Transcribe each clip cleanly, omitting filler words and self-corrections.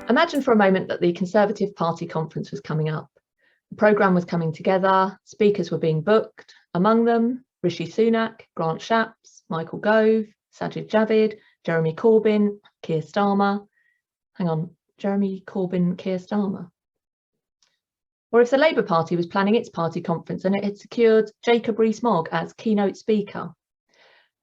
Imagine for a moment that the Conservative Party conference was coming up. The programme was coming together, speakers were being booked, among them Rishi Sunak, Grant Shapps, Michael Gove, Sajid Javid, Jeremy Corbyn, Keir Starmer. Hang on, Jeremy Corbyn, Keir Starmer. Or if the Labour Party was planning its party conference and it had secured Jacob Rees-Mogg as keynote speaker.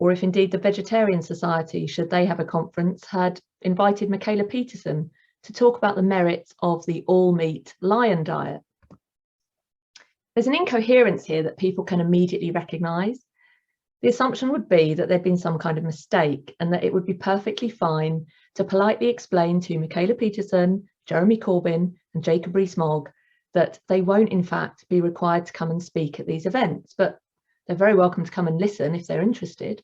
Or if indeed the Vegetarian Society, should they have a conference, had invited Michaela Peterson to talk about the merits of the all-meat lion diet. There's an incoherence here that people can immediately recognise. The assumption would be that there'd been some kind of mistake and that it would be perfectly fine to politely explain to Michaela Peterson, Jeremy Corbyn and Jacob Rees-Mogg that they won't in fact be required to come and speak at these events, but they're very welcome to come and listen if they're interested.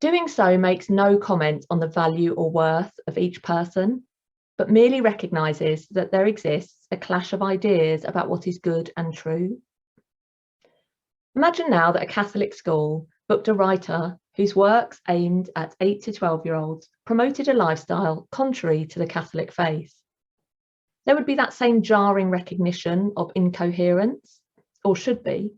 Doing so makes no comment on the value or worth of each person, but merely recognises that there exists a clash of ideas about what is good and true. Imagine now that a Catholic school booked a writer whose works aimed at 8 to 12-year-olds promoted a lifestyle contrary to the Catholic faith. There would be that same jarring recognition of incoherence, or should be.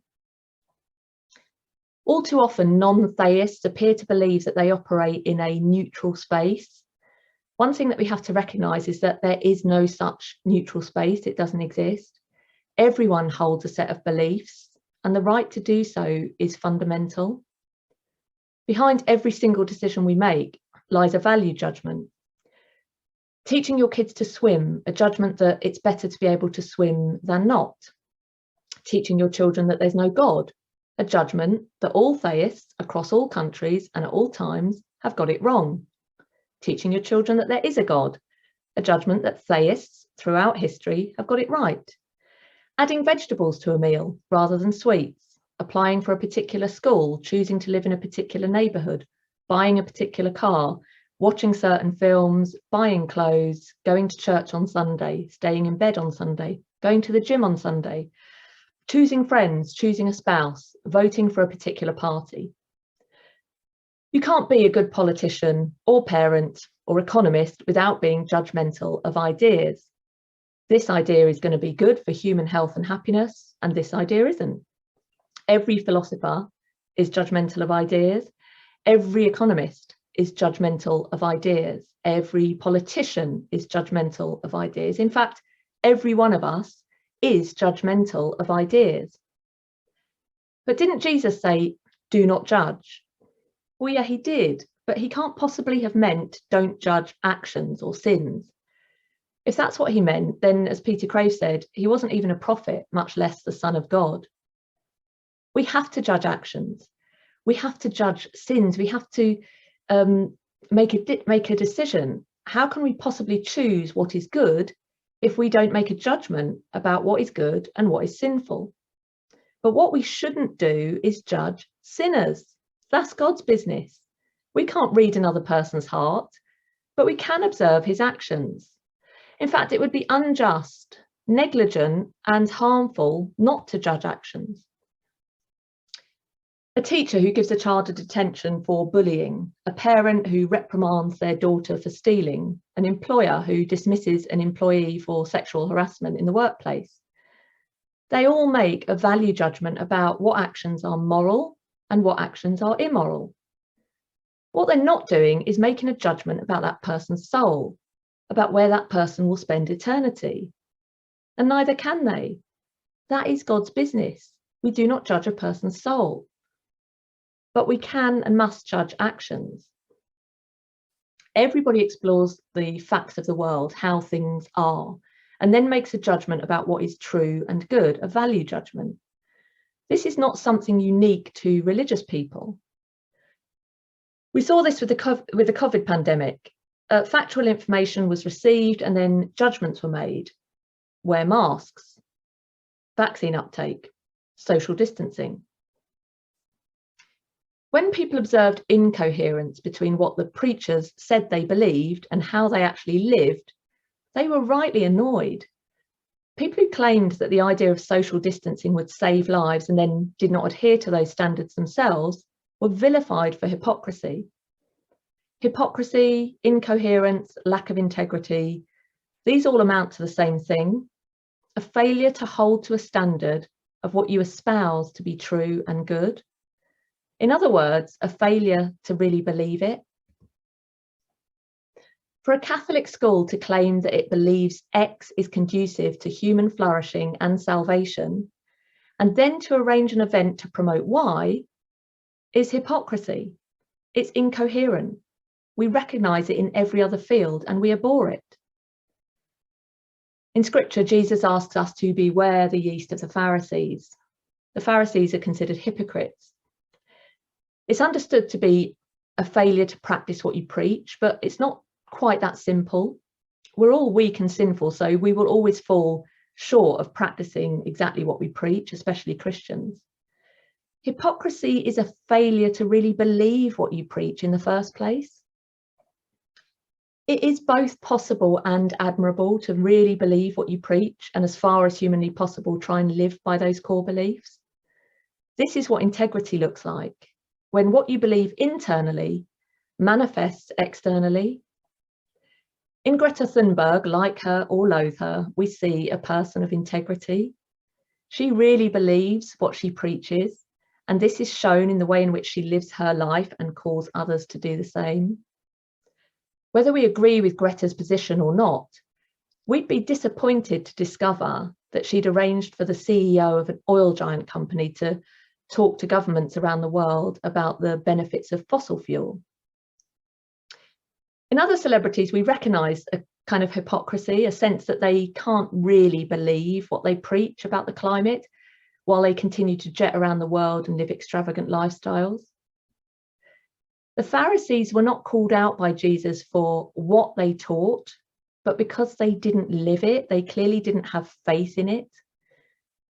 All too often, non-theists appear to believe that they operate in a neutral space. One thing that we have to recognise is that there is no such neutral space. It doesn't exist. Everyone holds a set of beliefs, and the right to do so is fundamental. Behind every single decision we make lies a value judgment. Teaching your kids to swim, a judgment that it's better to be able to swim than not. Teaching your children that there's no God, a judgment that all theists across all countries and at all times have got it wrong. Teaching your children that there is a God, a judgment that theists throughout history have got it right. Adding vegetables to a meal rather than sweets, applying for a particular school, choosing to live in a particular neighbourhood, buying a particular car, watching certain films, buying clothes, going to church on Sunday, staying in bed on Sunday, going to the gym on Sunday, choosing friends, choosing a spouse, voting for a particular party. You can't be a good politician or parent or economist without being judgmental of ideas. This idea is going to be good for human health and happiness, and this idea isn't. Every philosopher is judgmental of ideas. Every economist is judgmental of ideas. Every politician is judgmental of ideas. In fact, every one of us is judgmental of ideas. But didn't Jesus say, do not judge? Well, yeah, he did, but he can't possibly have meant don't judge actions or sins. If that's what he meant, then as Peter Crave said, he wasn't even a prophet, much less the Son of God. We have to judge actions. We have to judge sins. We have to make a decision. How can we possibly choose what is good if we don't make a judgment about what is good and what is sinful? But what we shouldn't do is judge sinners. That's God's business. We can't read another person's heart, but we can observe his actions. In fact, it would be unjust, negligent, and harmful not to judge actions. A teacher who gives a child a detention for bullying, a parent who reprimands their daughter for stealing, an employer who dismisses an employee for sexual harassment in the workplace. They all make a value judgment about what actions are moral and what actions are immoral. What they're not doing is making a judgment about that person's soul, about where that person will spend eternity. And neither can they. That is God's business. We do not judge a person's soul. But we can and must judge actions. Everybody explores the facts of the world, how things are, and then makes a judgment about what is true and good, a value judgment. This is not something unique to religious people. We saw this with the COVID pandemic. Factual information was received and then judgments were made. Wear masks, vaccine uptake, social distancing. When people observed incoherence between what the preachers said they believed and how they actually lived, they were rightly annoyed. People who claimed that the idea of social distancing would save lives and then did not adhere to those standards themselves were vilified for hypocrisy. Hypocrisy, incoherence, lack of integrity, these all amount to the same thing: a failure to hold to a standard of what you espouse to be true and good. In other words, a failure to really believe it. For a Catholic school to claim that it believes X is conducive to human flourishing and salvation, and then to arrange an event to promote Y, is hypocrisy. It's incoherent. We recognise it in every other field and we abhor it. In Scripture, Jesus asks us to beware the yeast of the Pharisees. The Pharisees are considered hypocrites. It's understood to be a failure to practice what you preach, but it's not quite that simple. We're all weak and sinful, so we will always fall short of practicing exactly what we preach, especially Christians. Hypocrisy is a failure to really believe what you preach in the first place. It is both possible and admirable to really believe what you preach, and as far as humanly possible, try and live by those core beliefs. This is what integrity looks like, when what you believe internally manifests externally. In Greta Thunberg, like her or loathe her, we see a person of integrity. She really believes what she preaches, and this is shown in the way in which she lives her life and calls others to do the same. Whether we agree with Greta's position or not, we'd be disappointed to discover that she'd arranged for the CEO of an oil giant company to talk to governments around the world about the benefits of fossil fuel. In other celebrities, we recognise a kind of hypocrisy, a sense that they can't really believe what they preach about the climate while they continue to jet around the world and live extravagant lifestyles. The Pharisees were not called out by Jesus for what they taught, but because they didn't live it, they clearly didn't have faith in it.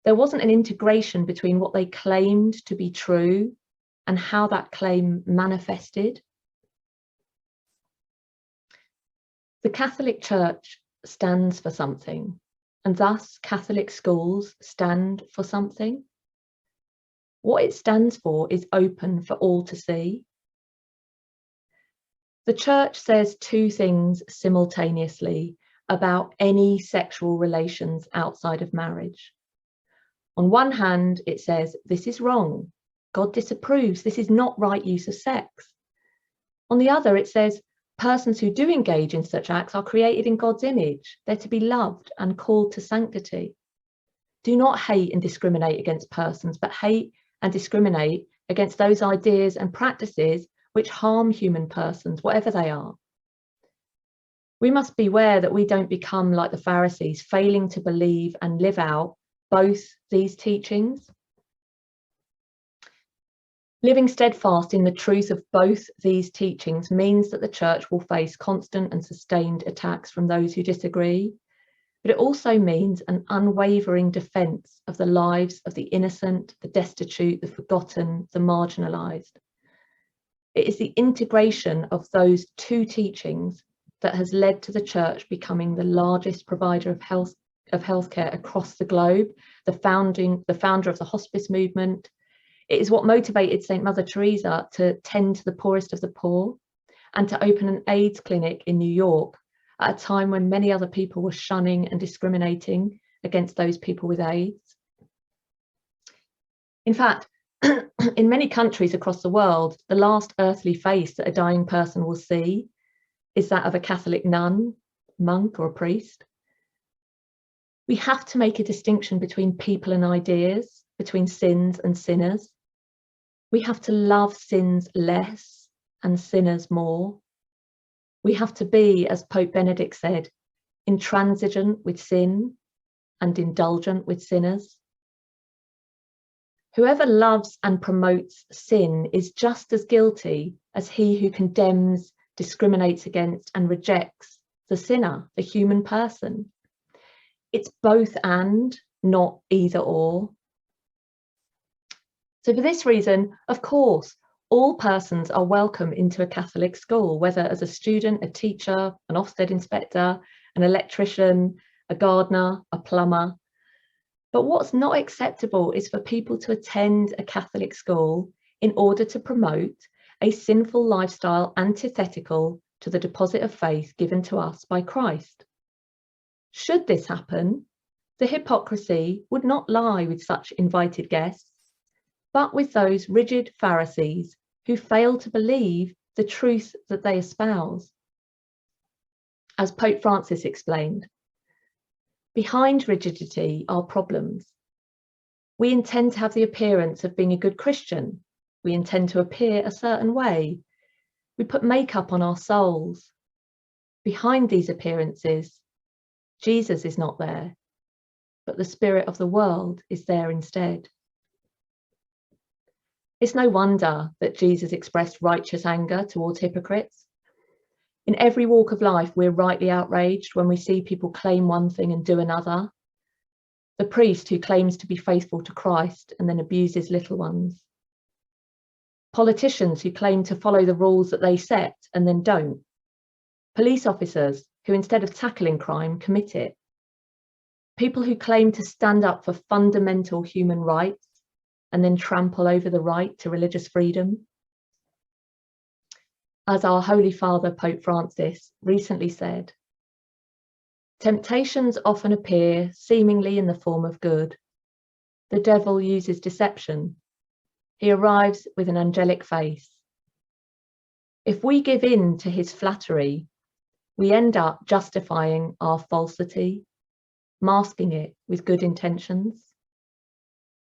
There wasn't an integration between what they claimed to be true and how that claim manifested. The Catholic Church stands for something, and thus Catholic schools stand for something. What it stands for is open for all to see. The Church says two things simultaneously about any sexual relations outside of marriage. On one hand, it says, this is wrong. God disapproves. This is not right use of sex. On the other, it says, persons who do engage in such acts are created in God's image. They're to be loved and called to sanctity. Do not hate and discriminate against persons, but hate and discriminate against those ideas and practices which harm human persons, whatever they are. We must beware that we don't become like the Pharisees, failing to believe and live out both these teachings. Living steadfast in the truth of both these teachings means that the Church will face constant and sustained attacks from those who disagree, but it also means an unwavering defence of the lives of the innocent, the destitute, the forgotten, the marginalised. It is the integration of those two teachings that has led to the Church becoming the largest provider of healthcare across the globe, the founder of the hospice movement. It is what motivated St. Mother Teresa to tend to the poorest of the poor and to open an AIDS clinic in New York at a time when many other people were shunning and discriminating against those people with AIDS. In fact, in many countries across the world, the last earthly face that a dying person will see is that of a Catholic nun, monk, or a priest. We have to make a distinction between people and ideas, between sins and sinners. We have to love sins less and sinners more. We have to be, as Pope Benedict said, intransigent with sin and indulgent with sinners. Whoever loves and promotes sin is just as guilty as he who condemns, discriminates against, and rejects the sinner, the human person. It's both and, not either or. So for this reason, of course, all persons are welcome into a Catholic school, whether as a student, a teacher, an Ofsted inspector, an electrician, a gardener, a plumber. But what's not acceptable is for people to attend a Catholic school in order to promote a sinful lifestyle antithetical to the deposit of faith given to us by Christ. Should this happen, the hypocrisy would not lie with such invited guests, but with those rigid Pharisees who fail to believe the truth that they espouse. As Pope Francis explained, behind rigidity are problems. We intend to have the appearance of being a good Christian. We intend to appear a certain way. We put makeup on our souls. Behind these appearances, Jesus is not there, but the spirit of the world is there instead. It's no wonder that Jesus expressed righteous anger towards hypocrites. In every walk of life, we're rightly outraged when we see people claim one thing and do another. The priest who claims to be faithful to Christ and then abuses little ones. Politicians who claim to follow the rules that they set and then don't. Police officers who, instead of tackling crime, commit it. People who claim to stand up for fundamental human rights and then trample over the right to religious freedom. As our Holy Father, Pope Francis, recently said, temptations often appear seemingly in the form of good. The devil uses deception. He arrives with an angelic face. If we give in to his flattery, we end up justifying our falsity, masking it with good intentions.